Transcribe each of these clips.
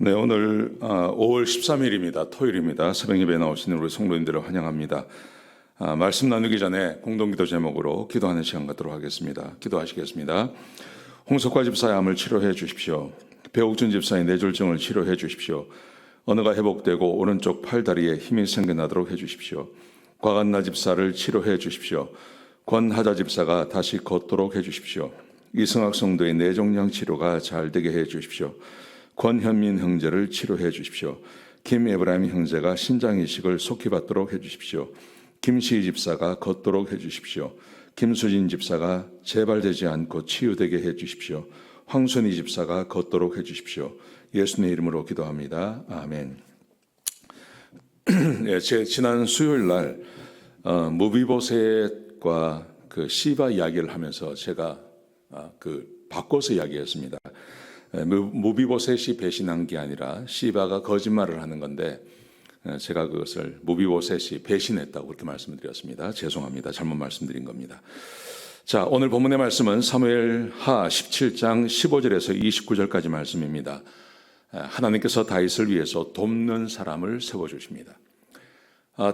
네, 오늘 5월 13일입니다. 토요일입니다. 새벽 예배에 나오시는 우리 성도님들을 환영합니다. 말씀 나누기 전에 공동기도 제목으로 기도하는 시간 갖도록 하겠습니다. 기도하시겠습니다. 홍석화 집사의 암을 치료해 주십시오. 배옥준 집사의 뇌졸중을 치료해 주십시오. 언어가 회복되고 오른쪽 팔다리에 힘이 생겨나도록 해 주십시오. 곽한나 집사를 치료해 주십시오. 권하자 집사가 다시 걷도록 해 주십시오. 이승학 성도의 뇌종양 치료가 잘 되게 해 주십시오. 권현민 형제를 치료해 주십시오. 김에브라임 형제가 신장 이식을 속히 받도록 해 주십시오. 김시희 집사가 걷도록 해 주십시오. 김수진 집사가 재발되지 않고 치유되게 해 주십시오. 황순희 집사가 걷도록 해 주십시오. 예수님의 이름으로 기도합니다. 아멘. 네, 제 지난 수요일 날 무비보셋과 그 시바 이야기를 하면서 제가 바꿔서 이야기했습니다. 무비보셋이 배신한 게 아니라 시바가 거짓말을 하는 건데 제가 그것을 무비보셋이 배신했다고 그렇게 말씀드렸습니다. 죄송합니다. 잘못 말씀드린 겁니다. 자, 오늘 본문의 말씀은 사무엘하 17장 15절에서 29절까지 말씀입니다. 하나님께서 다윗을 위해서 돕는 사람을 세워주십니다.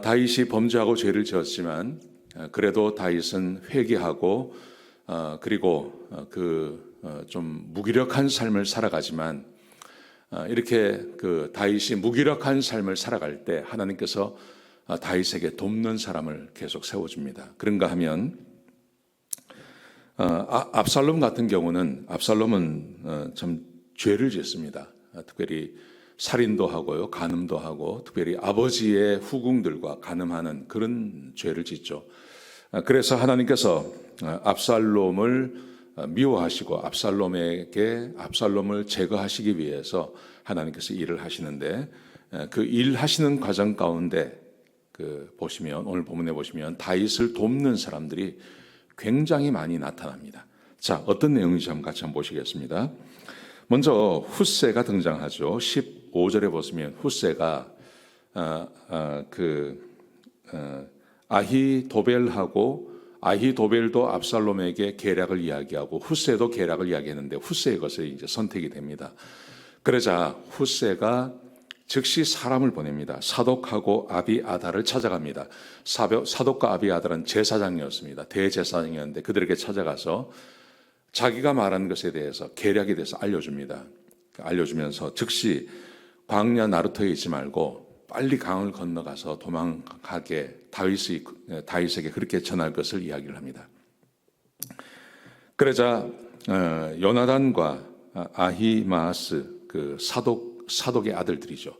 다윗이 범죄하고 죄를 지었지만 그래도 다윗은 회개하고 그리고 좀 무기력한 삶을 살아가지만 이렇게 다윗이 무기력한 삶을 살아갈 때 하나님께서 다윗에게 돕는 사람을 계속 세워줍니다. 그런가 하면 압살롬 같은 경우는 압살롬은 참 죄를 짓습니다. 특별히 살인도 하고요, 간음도 하고, 특별히 아버지의 후궁들과 간음하는 그런 죄를 짓죠. 그래서 하나님께서 압살롬을 미워하시고 압살롬을 제거하시기 위해서 하나님께서 일을 하시는데 그 일하시는 과정 가운데 보시면 오늘 본문에 보시면 다윗을 돕는 사람들이 굉장히 많이 나타납니다. 자, 어떤 내용인지 같이 한번 보시겠습니다. 먼저 훗세가 등장하죠. 15절에 보시면 훗세가 아히도벨도 압살롬에게 계략을 이야기하고 훗세도 계략을 이야기했는데 훗세의 것을 이제 선택이 됩니다. 그러자 훗세가 즉시 사람을 보냅니다. 사독하고 아비아달을 찾아갑니다. 사독과 아비아달은 제사장이었습니다. 대제사장이었는데 그들에게 찾아가서 자기가 말한 것에 대해서 계략에 대해서 알려줍니다. 알려주면서 즉시 광야 나루터에 있지 말고 빨리 강을 건너가서 도망가게 다윗에게 그렇게 전할 것을 이야기를 합니다. 그러자 요나단과 아히마아스 사독의 아들들이죠.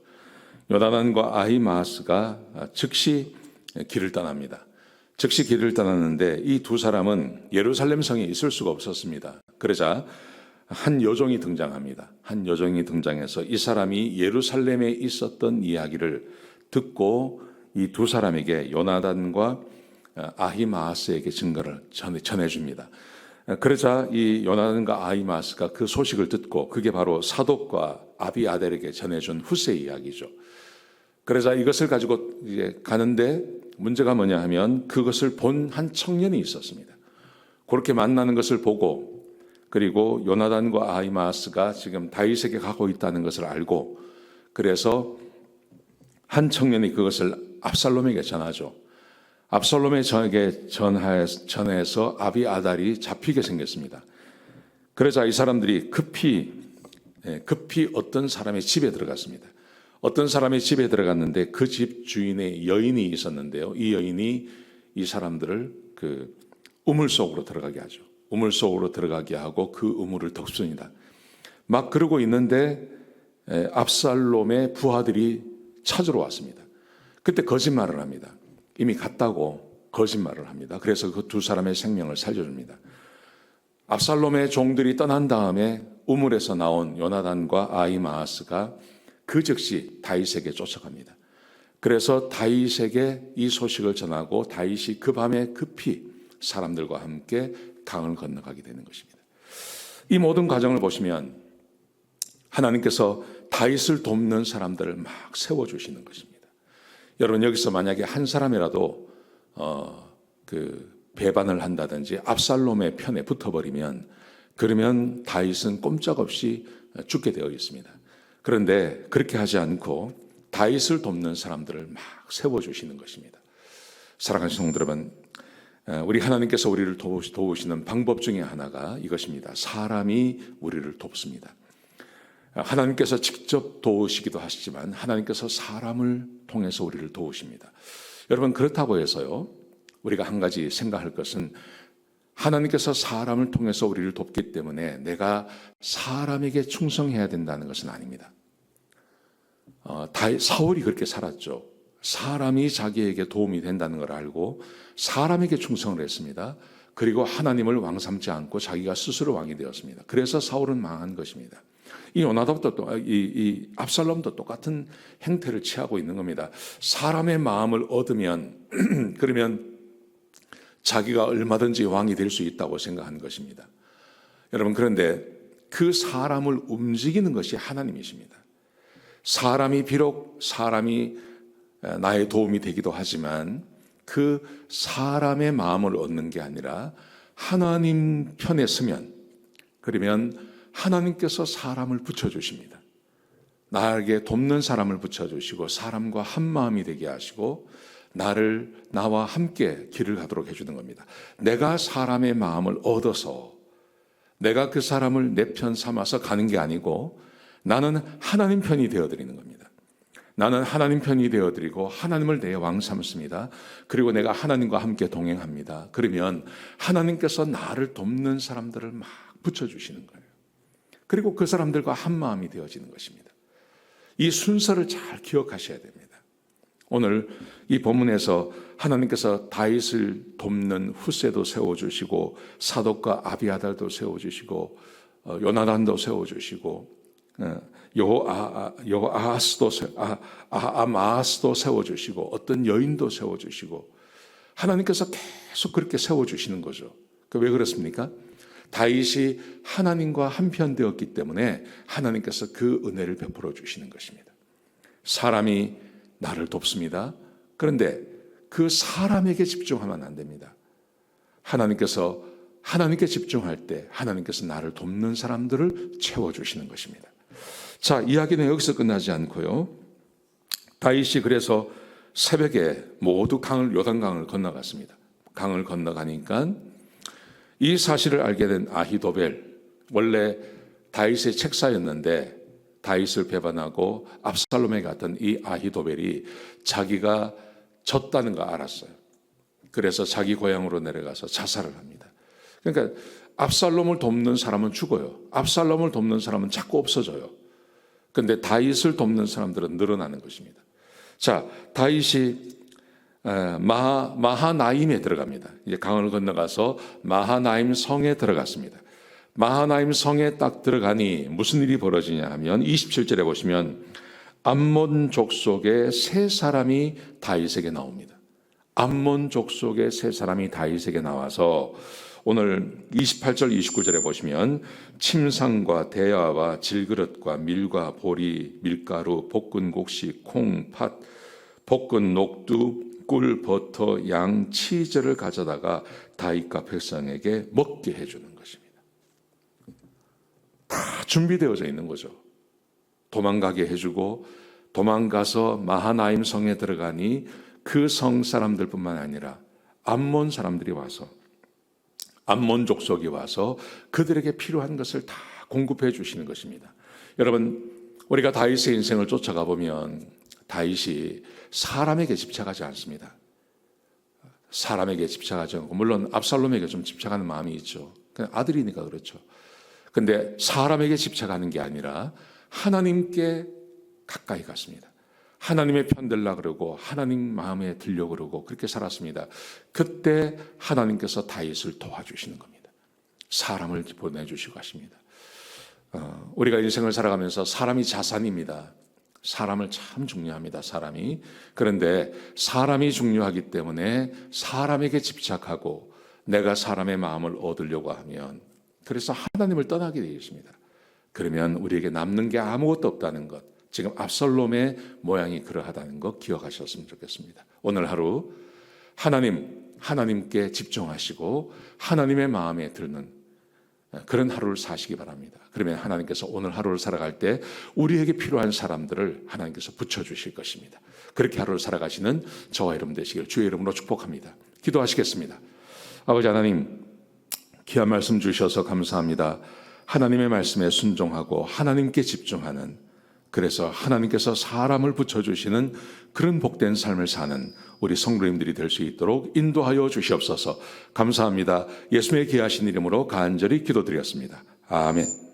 요나단과 아히마아스가 즉시 길을 떠납니다. 즉시 길을 떠났는데 이 두 사람은 예루살렘 성에 있을 수가 없었습니다. 그러자 한 여종이 등장합니다. 한 여종이 등장해서 이 사람이 예루살렘에 있었던 이야기를 듣고 이 두 사람에게 요나단과 아히마아스에게 증거를 전해줍니다. 그러자 이 요나단과 아히마아스가 그 소식을 듣고 그게 바로 사독과 아비아델에게 전해준 훗세의 이야기죠. 그러자 이것을 가지고 이제 가는데 문제가 뭐냐 하면 그것을 본 한 청년이 있었습니다. 그렇게 만나는 것을 보고 그리고 요나단과 아히마아스가 지금 다윗에게 가고 있다는 것을 알고 그래서 한 청년이 그것을 압살롬에게 전하죠. 압살롬에게 전해서 아비아달이 잡히게 생겼습니다. 그러자 이 사람들이 급히 어떤 사람의 집에 들어갔습니다. 어떤 사람의 집에 들어갔는데 그 집 주인의 여인이 있었는데요. 이 여인이 이 사람들을 우물 속으로 들어가게 하죠. 우물 속으로 들어가게 하고 그 우물을 덮습니다. 막 그러고 있는데 압살롬의 부하들이 찾으러 왔습니다. 그때 거짓말을 합니다. 이미 갔다고 거짓말을 합니다. 그래서 그 두 사람의 생명을 살려줍니다. 압살롬의 종들이 떠난 다음에 우물에서 나온 요나단과 아히마아스가 그 즉시 다윗에게 쫓아갑니다. 그래서 다윗에게 이 소식을 전하고 다윗이 그 밤에 급히 사람들과 함께 강을 건너가게 되는 것입니다. 이 모든 과정을 보시면 하나님께서 다윗을 돕는 사람들을 막 세워주시는 것입니다. 여러분 여기서 만약에 한 사람이라도 배반을 한다든지 압살롬의 편에 붙어버리면 그러면 다윗은 꼼짝없이 죽게 되어 있습니다. 그런데 그렇게 하지 않고 다윗을 돕는 사람들을 막 세워주시는 것입니다. 사랑하는 성도 여러분, 우리 하나님께서 우리를 도우시는 방법 중에 하나가 이것입니다. 사람이 우리를 돕습니다. 하나님께서 직접 도우시기도 하시지만 하나님께서 사람을 통해서 우리를 도우십니다. 여러분, 그렇다고 해서요, 우리가 한 가지 생각할 것은 하나님께서 사람을 통해서 우리를 돕기 때문에 내가 사람에게 충성해야 된다는 것은 아닙니다. 사울이 그렇게 살았죠. 사람이 자기에게 도움이 된다는 걸 알고 사람에게 충성을 했습니다. 그리고 하나님을 왕 삼지 않고 자기가 스스로 왕이 되었습니다. 그래서 사울은 망한 것입니다. 이 요나답도 이 압살롬도 똑같은 행태를 취하고 있는 겁니다. 사람의 마음을 얻으면 그러면 자기가 얼마든지 왕이 될 수 있다고 생각하는 것입니다. 여러분, 그런데 그 사람을 움직이는 것이 하나님이십니다. 사람이 비록 나의 도움이 되기도 하지만 그 사람의 마음을 얻는 게 아니라 하나님 편에 서면, 그러면 하나님께서 사람을 붙여주십니다. 나에게 돕는 사람을 붙여주시고 사람과 한 마음이 되게 하시고 나와 함께 길을 가도록 해주는 겁니다. 내가 사람의 마음을 얻어서 내가 그 사람을 내 편 삼아서 가는 게 아니고 나는 하나님 편이 되어드리는 겁니다. 나는 하나님 편이 되어드리고 하나님을 내 왕 삼습니다. 그리고 내가 하나님과 함께 동행합니다. 그러면 하나님께서 나를 돕는 사람들을 막 붙여주시는 거예요. 그리고 그 사람들과 한 마음이 되어지는 것입니다. 이 순서를 잘 기억하셔야 됩니다. 오늘 이 본문에서 하나님께서 다윗을 돕는 후세도 세워주시고 사독과 아비아달도 세워주시고 요나단도 세워주시고 아마스도 세워주시고 어떤 여인도 세워주시고 하나님께서 계속 그렇게 세워주시는 거죠. 왜 그렇습니까? 다윗이 하나님과 한편 되었기 때문에 하나님께서 그 은혜를 베풀어 주시는 것입니다. 사람이 나를 돕습니다. 그런데 그 사람에게 집중하면 안 됩니다. 하나님께 집중할 때 하나님께서 나를 돕는 사람들을 채워주시는 것입니다. 자, 이야기는 여기서 끝나지 않고요. 다윗이 그래서 새벽에 모두 요단강을 건너갔습니다. 강을 건너가니까 이 사실을 알게 된 아히도벨, 원래 다윗의 책사였는데 다윗을 배반하고 압살롬에게 갔던 이 아히도벨이 자기가 졌다는 거 알았어요. 그래서 자기 고향으로 내려가서 자살을 합니다. 그러니까 압살롬을 돕는 사람은 죽어요. 압살롬을 돕는 사람은 자꾸 없어져요. 그런데 다윗을 돕는 사람들은 늘어나는 것입니다. 자, 다윗이 마하나임에 들어갑니다. 이제 강을 건너가서 마하나임 성에 들어갔습니다. 마하나임 성에 딱 들어가니 무슨 일이 벌어지냐 하면 27절에 보시면 암몬 족속의 세 사람이 다윗에게 나옵니다. 암몬 족속의 세 사람이 다윗에게 나와서 오늘 28절 29절에 보시면 침상과 대야와 질그릇과 밀과 보리, 밀가루, 볶은 곡식, 콩, 팥, 볶은 녹두, 꿀, 버터, 양, 치즈를 가져다가 다윗과 백성에게 먹게 해주는 것입니다. 다 준비되어져 있는 거죠. 도망가게 해주고 도망가서 마하나임 성에 들어가니 그 성 사람들뿐만 아니라 암몬 사람들이 와서 암몬 족속이 와서 그들에게 필요한 것을 다 공급해 주시는 것입니다. 여러분, 우리가 다윗의 인생을 쫓아가 보면 다윗이 사람에게 집착하지 않습니다. 사람에게 집착하지 않고, 물론 압살롬에게 좀 집착하는 마음이 있죠. 그냥 아들이니까 그렇죠. 근데 사람에게 집착하는 게 아니라 하나님께 가까이 갔습니다. 하나님의 편 들라 그러고 하나님 마음에 들려 그러고 그렇게 살았습니다. 그때 하나님께서 다윗을 도와주시는 겁니다. 사람을 보내주시고 하십니다. 우리가 인생을 살아가면서 사람이 자산입니다. 사람을 참 중요합니다. 사람이. 그런데 사람이 중요하기 때문에 사람에게 집착하고 내가 사람의 마음을 얻으려고 하면, 그래서 하나님을 떠나게 되어 있습니다. 그러면 우리에게 남는 게 아무것도 없다는 것, 지금 압살롬의 모양이 그러하다는 거 기억하셨으면 좋겠습니다. 오늘 하루 하나님께 집중하시고 하나님의 마음에 드는 그런 하루를 사시기 바랍니다. 그러면 하나님께서 오늘 하루를 살아갈 때 우리에게 필요한 사람들을 하나님께서 붙여주실 것입니다. 그렇게 하루를 살아가시는 저와 여러분 되시길 주의 이름으로 축복합니다. 기도하시겠습니다. 아버지 하나님, 귀한 말씀 주셔서 감사합니다. 하나님의 말씀에 순종하고 하나님께 집중하는, 그래서 하나님께서 사람을 붙여주시는 그런 복된 삶을 사는 우리 성도님들이 될 수 있도록 인도하여 주시옵소서. 감사합니다. 예수님의 귀하신 이름으로 간절히 기도드렸습니다. 아멘.